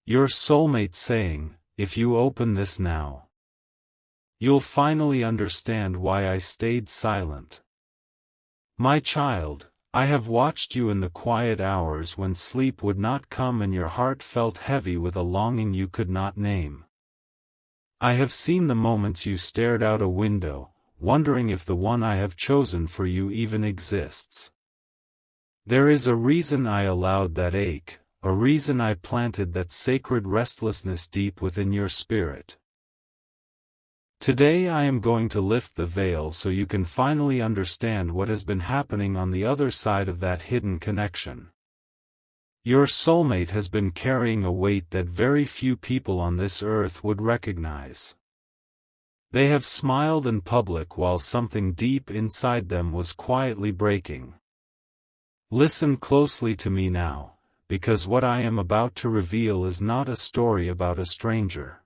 Your soulmate saying, if you open this now, you'll finally understand why I stayed silent. My child, I have watched you in the quiet hours when sleep would not come and your heart felt heavy with a longing you could not name. I have seen the moments you stared out a window, wondering if the one I have chosen for you even exists. There is a reason I allowed that ache, a reason I planted that sacred restlessness deep within your spirit. Today I am going to lift the veil so you can finally understand what has been happening on the other side of that hidden connection. Your soulmate has been carrying a weight that very few people on this earth would recognize. They have smiled in public while something deep inside them was quietly breaking. Listen closely to me now, because what I am about to reveal is not a story about a stranger.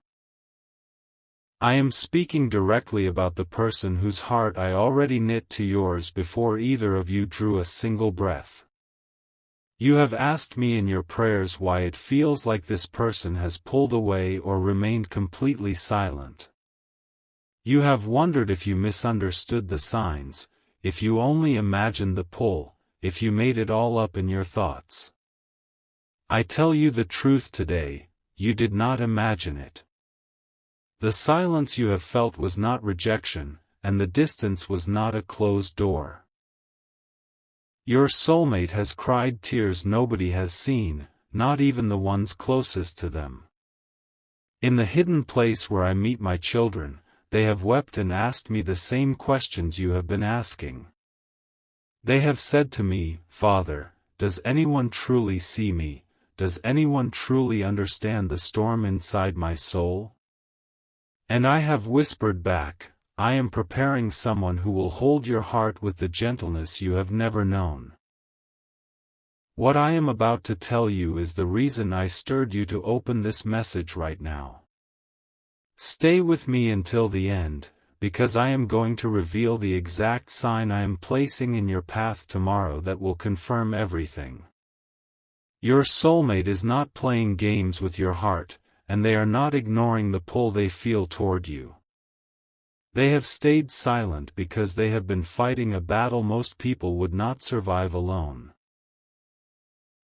I am speaking directly about the person whose heart I already knit to yours before either of you drew a single breath. You have asked me in your prayers why it feels like this person has pulled away or remained completely silent. You have wondered if you misunderstood the signs, if you only imagined the pull, if you made it all up in your thoughts. I tell you the truth today, you did not imagine it. The silence you have felt was not rejection, and the distance was not a closed door. Your soulmate has cried tears nobody has seen, not even the ones closest to them. In the hidden place where I meet my children, they have wept and asked me the same questions you have been asking. They have said to me, Father, does anyone truly see me? Does anyone truly understand the storm inside my soul? And I have whispered back, I am preparing someone who will hold your heart with the gentleness you have never known. What I am about to tell you is the reason I stirred you to open this message right now. Stay with me until the end, because I am going to reveal the exact sign I am placing in your path tomorrow that will confirm everything. Your soulmate is not playing games with your heart, and they are not ignoring the pull they feel toward you. They have stayed silent because they have been fighting a battle most people would not survive alone.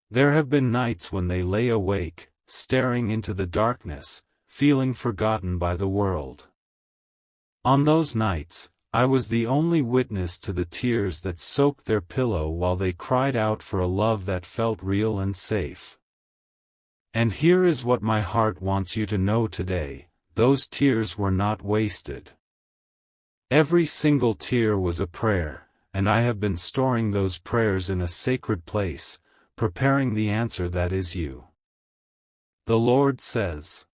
There have been nights when they lay awake, staring into the darkness, feeling forgotten by the world. On those nights, I was the only witness to the tears that soaked their pillow while they cried out for a love that felt real and safe. And here is what my heart wants you to know today, those tears were not wasted. Every single tear was a prayer, and I have been storing those prayers in a sacred place, preparing the answer that is you. The Lord says,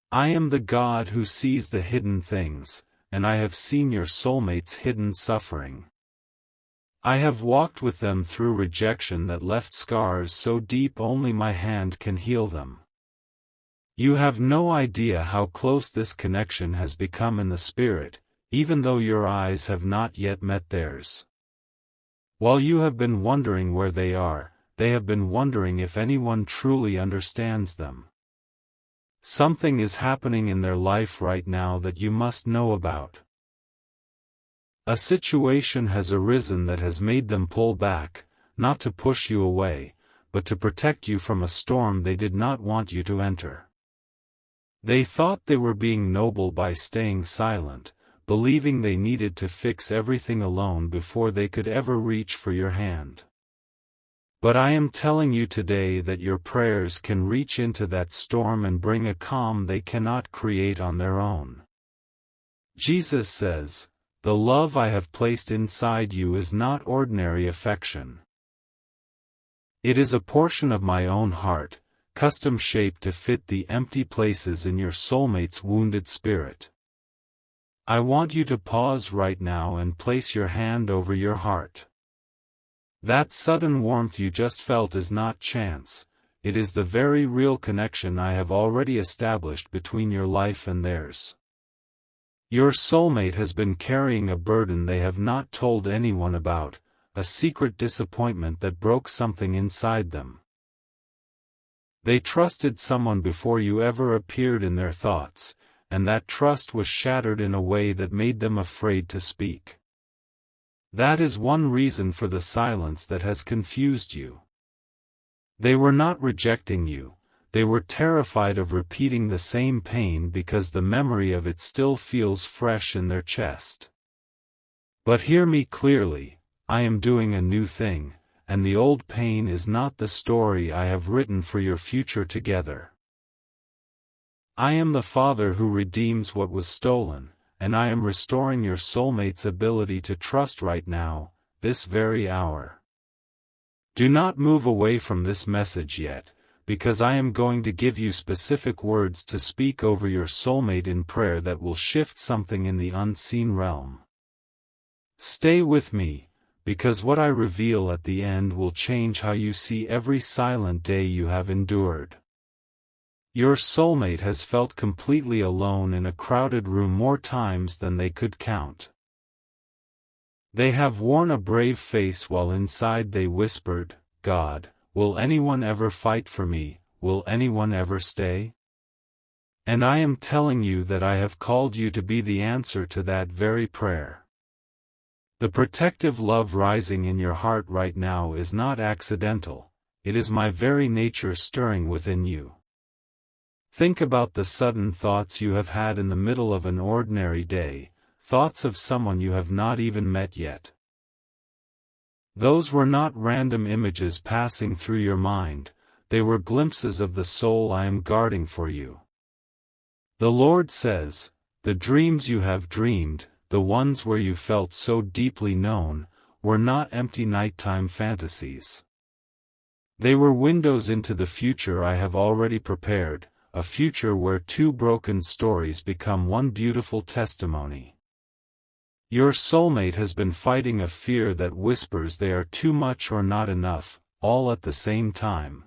I am the God who sees the hidden things, and I have seen your soulmate's hidden suffering. I have walked with them through rejection that left scars so deep only my hand can heal them. You have no idea how close this connection has become in the spirit, even though your eyes have not yet met theirs. While you have been wondering where they have been wondering if anyone truly understands them. Something is happening in their life right now that you must know about. A situation has arisen that has made them pull back, not to push you away, but to protect you from a storm they did not want you to enter. They thought they were being noble by staying silent, believing they needed to fix everything alone before they could ever reach for your hand. But I am telling you today that your prayers can reach into that storm and bring a calm they cannot create on their own. Jesus says, the love I have placed inside you is not ordinary affection. It is a portion of my own heart, custom-shaped to fit the empty places in your soulmate's wounded spirit. I want you to pause right now and place your hand over your heart. That sudden warmth you just felt is not chance, it is the very real connection I have already established between your life and theirs. Your soulmate has been carrying a burden they have not told anyone about, a secret disappointment that broke something inside them. They trusted someone before you ever appeared in their thoughts, and that trust was shattered in a way that made them afraid to speak. That is one reason for the silence that has confused you. They were not rejecting you, they were terrified of repeating the same pain because the memory of it still feels fresh in their chest. But hear me clearly, I am doing a new thing, and the old pain is not the story I have written for your future together. I am the Father who redeems what was stolen, and I am restoring your soulmate's ability to trust right now, this very hour. Do not move away from this message yet, because I am going to give you specific words to speak over your soulmate in prayer that will shift something in the unseen realm. Stay with me, because what I reveal at the end will change how you see every silent day you have endured. Your soulmate has felt completely alone in a crowded room more times than they could count. They have worn a brave face while inside they whispered, "God, will anyone ever fight for me, will anyone ever stay?" And I am telling you that I have called you to be the answer to that very prayer. The protective love rising in your heart right now is not accidental, it is my very nature stirring within you. Think about the sudden thoughts you have had in the middle of an ordinary day, thoughts of someone you have not even met yet. Those were not random images passing through your mind, they were glimpses of the soul I am guarding for you. The Lord says, the dreams you have dreamed, the ones where you felt so deeply known, were not empty nighttime fantasies. They were windows into the future I have already prepared, a future where two broken stories become one beautiful testimony. Your soulmate has been fighting a fear that whispers they are too much or not enough, all at the same time.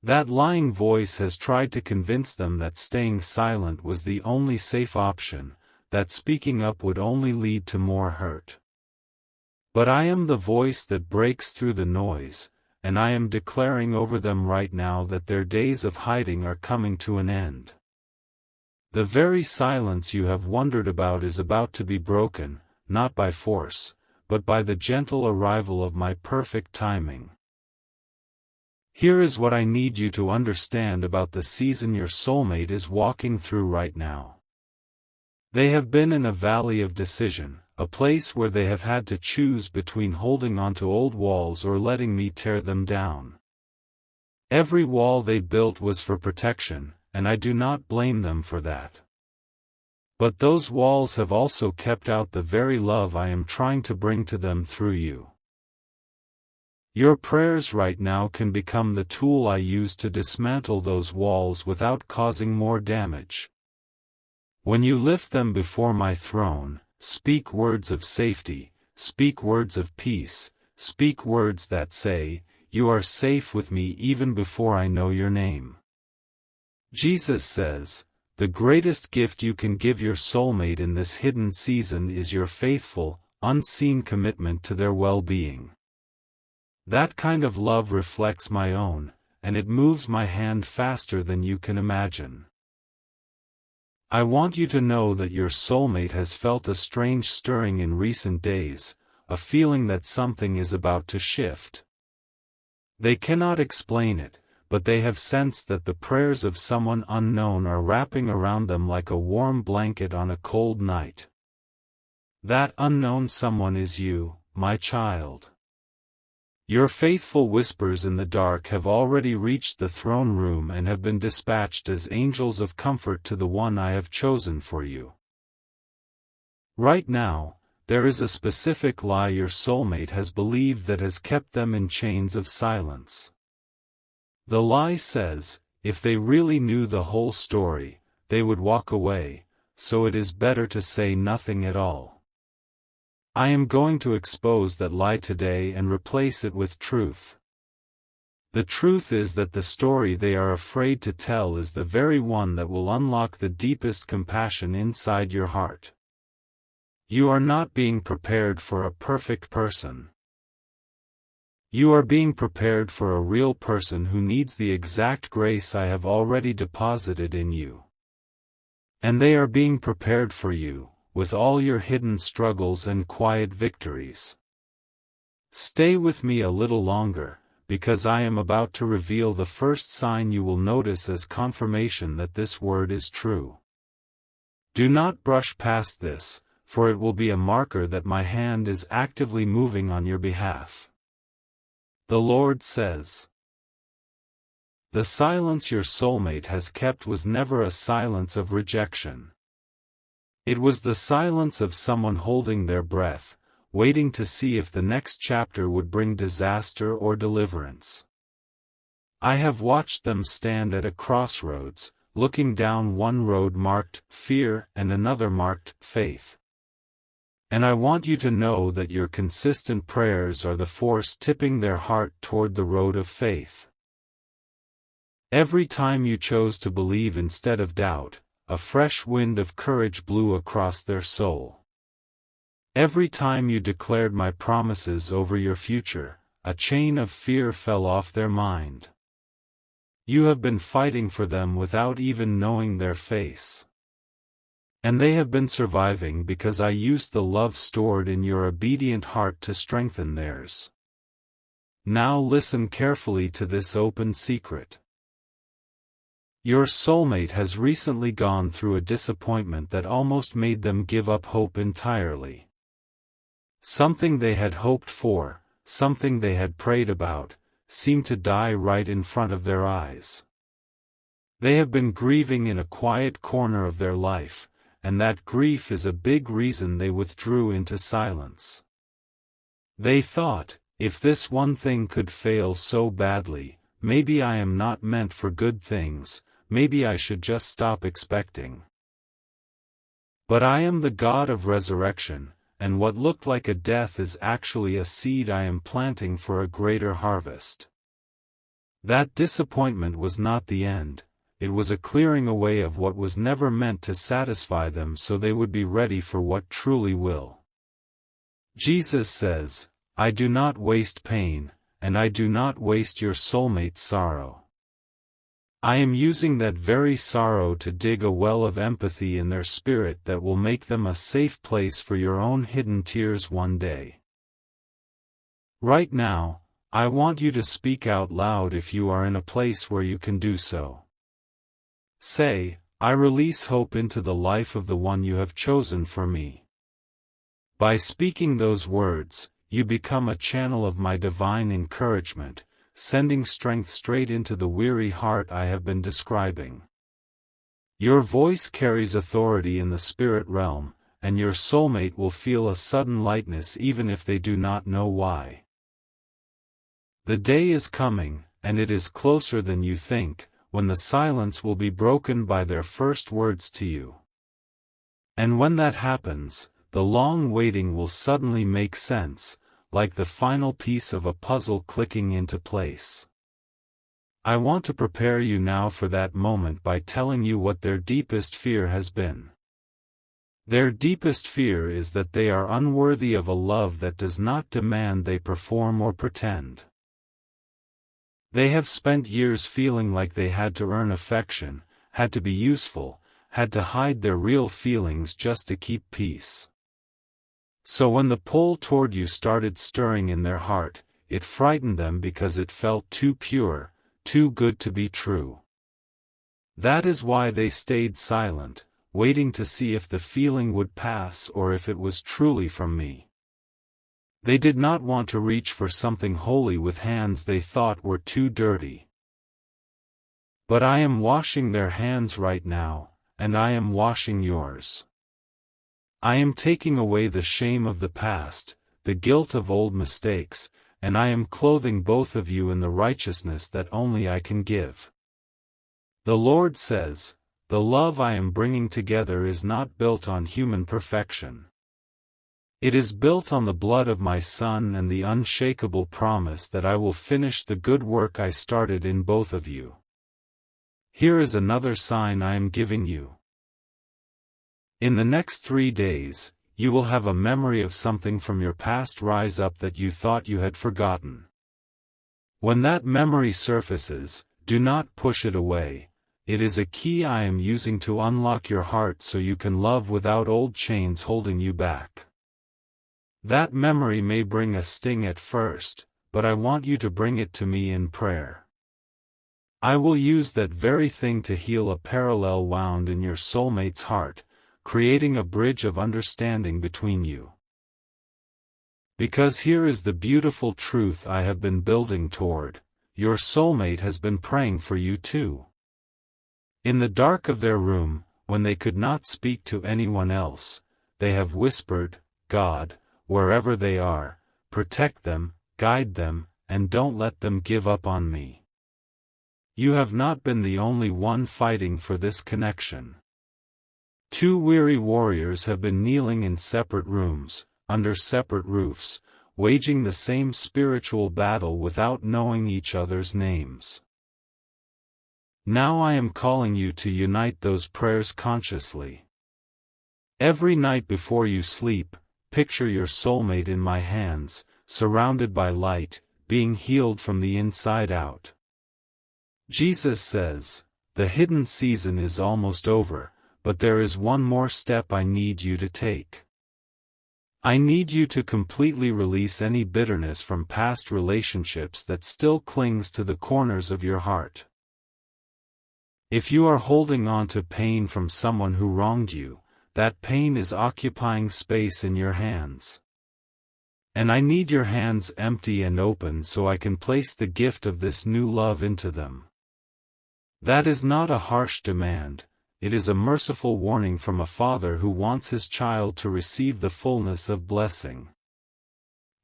That lying voice has tried to convince them that staying silent was the only safe option, that speaking up would only lead to more hurt. But I am the voice that breaks through the noise, and I am declaring over them right now that their days of hiding are coming to an end. The very silence you have wondered about is about to be broken, not by force, but by the gentle arrival of my perfect timing. Here is what I need you to understand about the season your soulmate is walking through right now. They have been in a valley of decision, a place where they have had to choose between holding onto old walls or letting me tear them down. Every wall they built was for protection, and I do not blame them for that. But those walls have also kept out the very love I am trying to bring to them through you. Your prayers right now can become the tool I use to dismantle those walls without causing more damage. When you lift them before my throne, speak words of safety, speak words of peace, speak words that say, "You are safe with me even before I know your name." Jesus says, the greatest gift you can give your soulmate in this hidden season is your faithful, unseen commitment to their well-being. That kind of love reflects my own, and it moves my hand faster than you can imagine. I want you to know that your soulmate has felt a strange stirring in recent days, a feeling that something is about to shift. They cannot explain it, but they have sensed that the prayers of someone unknown are wrapping around them like a warm blanket on a cold night. That unknown someone is you, my child. Your faithful whispers in the dark have already reached the throne room and have been dispatched as angels of comfort to the one I have chosen for you. Right now, there is a specific lie your soulmate has believed that has kept them in chains of silence. The lie says, if they really knew the whole story, they would walk away, so it is better to say nothing at all. I am going to expose that lie today and replace it with truth. The truth is that the story they are afraid to tell is the very one that will unlock the deepest compassion inside your heart. You are not being prepared for a perfect person. You are being prepared for a real person who needs the exact grace I have already deposited in you. And they are being prepared for you, with all your hidden struggles and quiet victories. Stay with me a little longer, because I am about to reveal the first sign you will notice as confirmation that this word is true. Do not brush past this, for it will be a marker that my hand is actively moving on your behalf. The Lord says, the silence your soulmate has kept was never a silence of rejection. It was the silence of someone holding their breath, waiting to see if the next chapter would bring disaster or deliverance. I have watched them stand at a crossroads, looking down one road marked fear and another marked faith. And I want you to know that your consistent prayers are the force tipping their heart toward the road of faith. Every time you chose to believe instead of doubt, a fresh wind of courage blew across their soul. Every time you declared my promises over your future, a chain of fear fell off their mind. You have been fighting for them without even knowing their face. And they have been surviving because I used the love stored in your obedient heart to strengthen theirs. Now listen carefully to this open secret. Your soulmate has recently gone through a disappointment that almost made them give up hope entirely. Something they had hoped for, something they had prayed about, seemed to die right in front of their eyes. They have been grieving in a quiet corner of their life, and that grief is a big reason they withdrew into silence. They thought, if this one thing could fail so badly, maybe I am not meant for good things, maybe I should just stop expecting. But I am the God of resurrection, and what looked like a death is actually a seed I am planting for a greater harvest. That disappointment was not the end, it was a clearing away of what was never meant to satisfy them so they would be ready for what truly will. Jesus says, I do not waste pain, and I do not waste your soulmate's sorrow. I am using that very sorrow to dig a well of empathy in their spirit that will make them a safe place for your own hidden tears one day. Right now, I want you to speak out loud if you are in a place where you can do so. Say, I release hope into the life of the one you have chosen for me. By speaking those words, you become a channel of my divine encouragement, sending strength straight into the weary heart I have been describing. Your voice carries authority in the spirit realm, and your soulmate will feel a sudden lightness even if they do not know why. The day is coming, and it is closer than you think, when the silence will be broken by their first words to you. And when that happens, the long waiting will suddenly make sense, like the final piece of a puzzle clicking into place. I want to prepare you now for that moment by telling you what their deepest fear has been. Their deepest fear is that they are unworthy of a love that does not demand they perform or pretend. They have spent years feeling like they had to earn affection, had to be useful, had to hide their real feelings just to keep peace. So when the pull toward you started stirring in their heart, it frightened them because it felt too pure, too good to be true. That is why they stayed silent, waiting to see if the feeling would pass or if it was truly from me. They did not want to reach for something holy with hands they thought were too dirty. But I am washing their hands right now, and I am washing yours. I am taking away the shame of the past, the guilt of old mistakes, and I am clothing both of you in the righteousness that only I can give. The Lord says, the love I am bringing together is not built on human perfection. It is built on the blood of my Son and the unshakable promise that I will finish the good work I started in both of you. Here is another sign I am giving you. In the next 3 days, you will have a memory of something from your past rise up that you thought you had forgotten. When that memory surfaces, do not push it away. It is a key I am using to unlock your heart so you can love without old chains holding you back. That memory may bring a sting at first, but I want you to bring it to me in prayer. I will use that very thing to heal a parallel wound in your soulmate's heart, creating a bridge of understanding between you. Because here is the beautiful truth I have been building toward: your soulmate has been praying for you too. In the dark of their room, when they could not speak to anyone else, they have whispered, "God, wherever they are, protect them, guide them, and don't let them give up on me." You have not been the only one fighting for this connection. Two weary warriors have been kneeling in separate rooms, under separate roofs, waging the same spiritual battle without knowing each other's names. Now I am calling you to unite those prayers consciously. Every night before you sleep, picture your soulmate in my hands, surrounded by light, being healed from the inside out. Jesus says, "The hidden season is almost over, but there is one more step I need you to take. I need you to completely release any bitterness from past relationships that still clings to the corners of your heart. If you are holding on to pain from someone who wronged you, that pain is occupying space in your hands. And I need your hands empty and open so I can place the gift of this new love into them." That is not a harsh demand, it is a merciful warning from a father who wants his child to receive the fullness of blessing.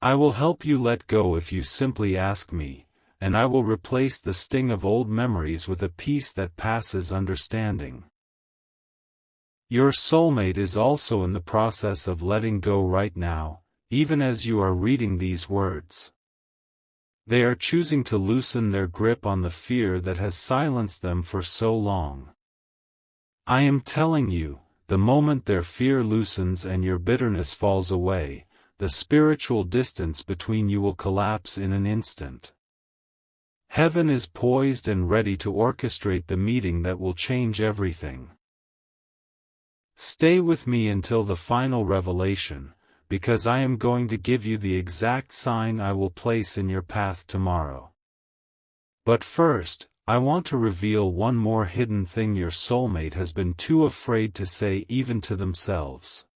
I will help you let go if you simply ask me, and I will replace the sting of old memories with a peace that passes understanding. Your soulmate is also in the process of letting go right now, even as you are reading these words. They are choosing to loosen their grip on the fear that has silenced them for so long. I am telling you, the moment their fear loosens and your bitterness falls away, the spiritual distance between you will collapse in an instant. Heaven is poised and ready to orchestrate the meeting that will change everything. Stay with me until the final revelation, because I am going to give you the exact sign I will place in your path tomorrow. But first, I want to reveal one more hidden thing your soulmate has been too afraid to say even to themselves.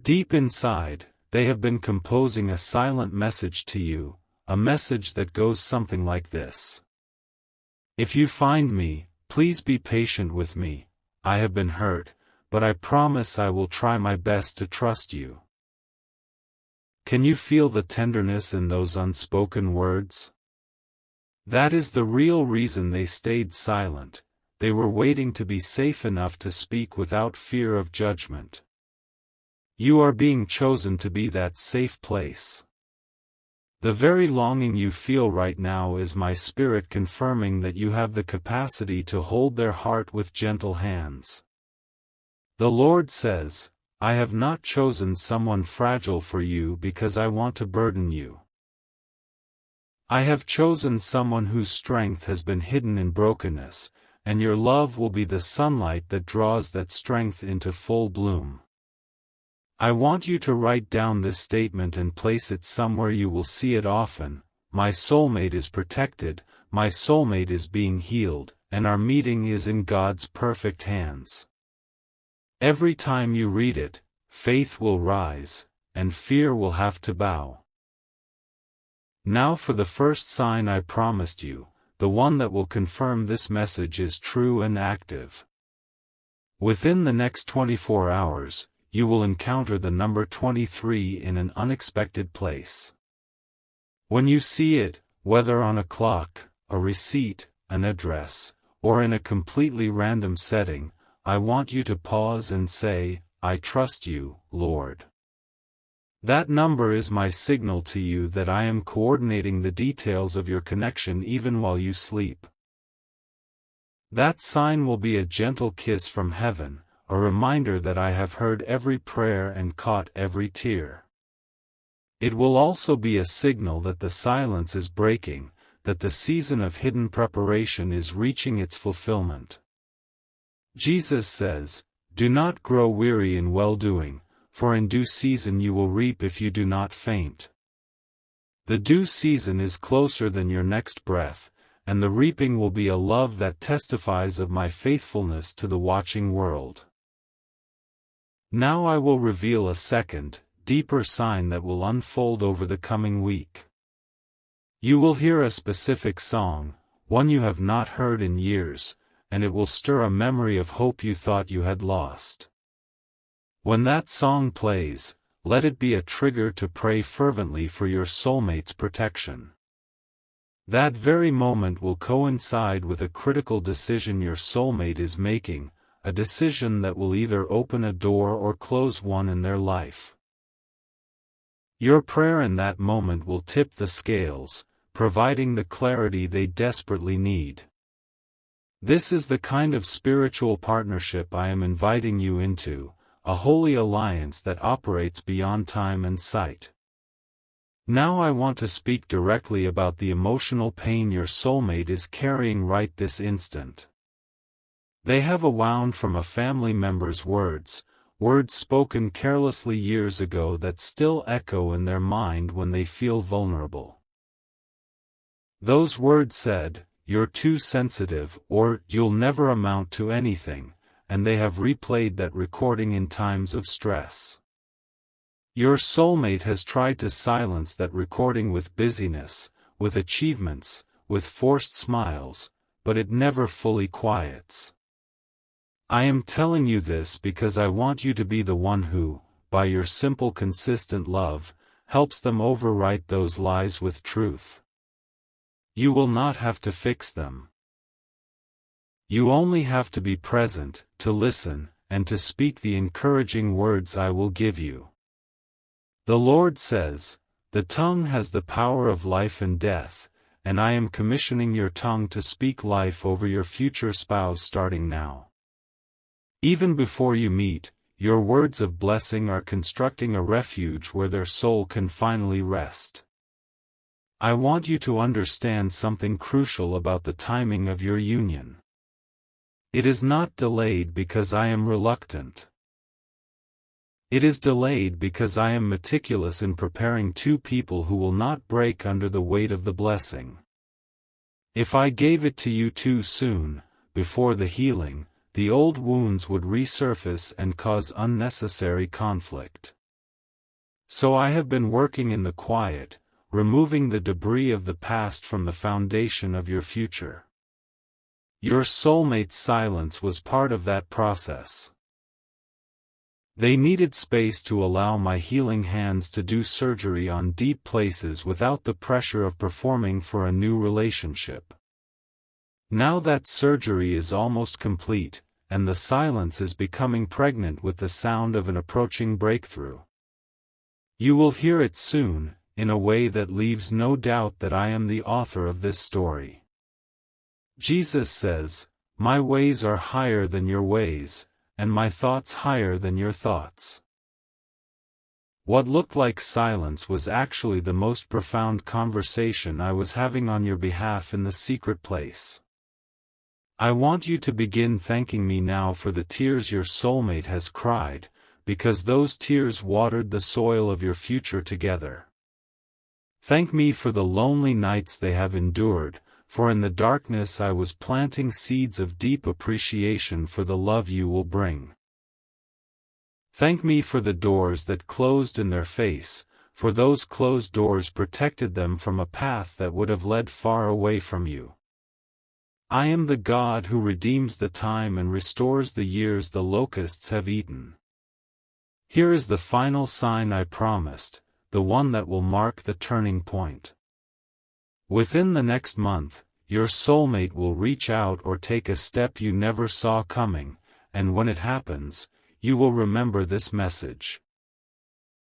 Deep inside, they have been composing a silent message to you, a message that goes something like this. If you find me, please be patient with me. I have been hurt, but I promise I will try my best to trust you. Can you feel the tenderness in those unspoken words? That is the real reason they stayed silent. They were waiting to be safe enough to speak without fear of judgment. You are being chosen to be that safe place. The very longing you feel right now is my spirit confirming that you have the capacity to hold their heart with gentle hands. The Lord says, "I have not chosen someone fragile for you because I want to burden you. I have chosen someone whose strength has been hidden in brokenness, and your love will be the sunlight that draws that strength into full bloom." I want you to write down this statement and place it somewhere you will see it often. My soulmate is protected, my soulmate is being healed, and our meeting is in God's perfect hands. Every time you read it, faith will rise, and fear will have to bow. Now for the first sign I promised you, the one that will confirm this message is true and active. Within the next 24 hours, you will encounter the number 23 in an unexpected place. When you see it, whether on a clock, a receipt, an address, or in a completely random setting, I want you to pause and say, "I trust you, Lord." That number is my signal to you that I am coordinating the details of your connection even while you sleep. That sign will be a gentle kiss from heaven, a reminder that I have heard every prayer and caught every tear. It will also be a signal that the silence is breaking, that the season of hidden preparation is reaching its fulfillment. Jesus says, "Do not grow weary in well-doing, for in due season you will reap if you do not faint." The due season is closer than your next breath, and the reaping will be a love that testifies of my faithfulness to the watching world. Now I will reveal a second, deeper sign that will unfold over the coming week. You will hear a specific song, one you have not heard in years, and it will stir a memory of hope you thought you had lost. When that song plays, let it be a trigger to pray fervently for your soulmate's protection. That very moment will coincide with a critical decision your soulmate is making, a decision that will either open a door or close one in their life. Your prayer in that moment will tip the scales, providing the clarity they desperately need. This is the kind of spiritual partnership I am inviting you into, a holy alliance that operates beyond time and sight. Now I want to speak directly about the emotional pain your soulmate is carrying right this instant. They have a wound from a family member's words spoken carelessly years ago that still echo in their mind when they feel vulnerable. Those words said, "You're too sensitive," or "You'll never amount to anything," and they have replayed that recording in times of stress. Your soulmate has tried to silence that recording with busyness, with achievements, with forced smiles, but it never fully quiets. I am telling you this because I want you to be the one who, by your simple consistent love, helps them overwrite those lies with truth. You will not have to fix them. You only have to be present, to listen, and to speak the encouraging words I will give you. The Lord says, "The tongue has the power of life and death, and I am commissioning your tongue to speak life over your future spouse starting now." Even before you meet, your words of blessing are constructing a refuge where their soul can finally rest. I want you to understand something crucial about the timing of your union. It is not delayed because I am reluctant. It is delayed because I am meticulous in preparing two people who will not break under the weight of the blessing. If I gave it to you too soon, before the healing, the old wounds would resurface and cause unnecessary conflict. So I have been working in the quiet, removing the debris of the past from the foundation of your future. Your soulmate's silence was part of that process. They needed space to allow my healing hands to do surgery on deep places without the pressure of performing for a new relationship. Now that surgery is almost complete, and the silence is becoming pregnant with the sound of an approaching breakthrough. You will hear it soon, in a way that leaves no doubt that I am the author of this story. Jesus says, "My ways are higher than your ways, and my thoughts higher than your thoughts." What looked like silence was actually the most profound conversation I was having on your behalf in the secret place. I want you to begin thanking me now for the tears your soulmate has cried, because those tears watered the soil of your future together. Thank me for the lonely nights they have endured, for in the darkness I was planting seeds of deep appreciation for the love you will bring. Thank me for the doors that closed in their face, for those closed doors protected them from a path that would have led far away from you. I am the God who redeems the time and restores the years the locusts have eaten. Here is the final sign I promised, the one that will mark the turning point. Within the next month, your soulmate will reach out or take a step you never saw coming, and when it happens, you will remember this message.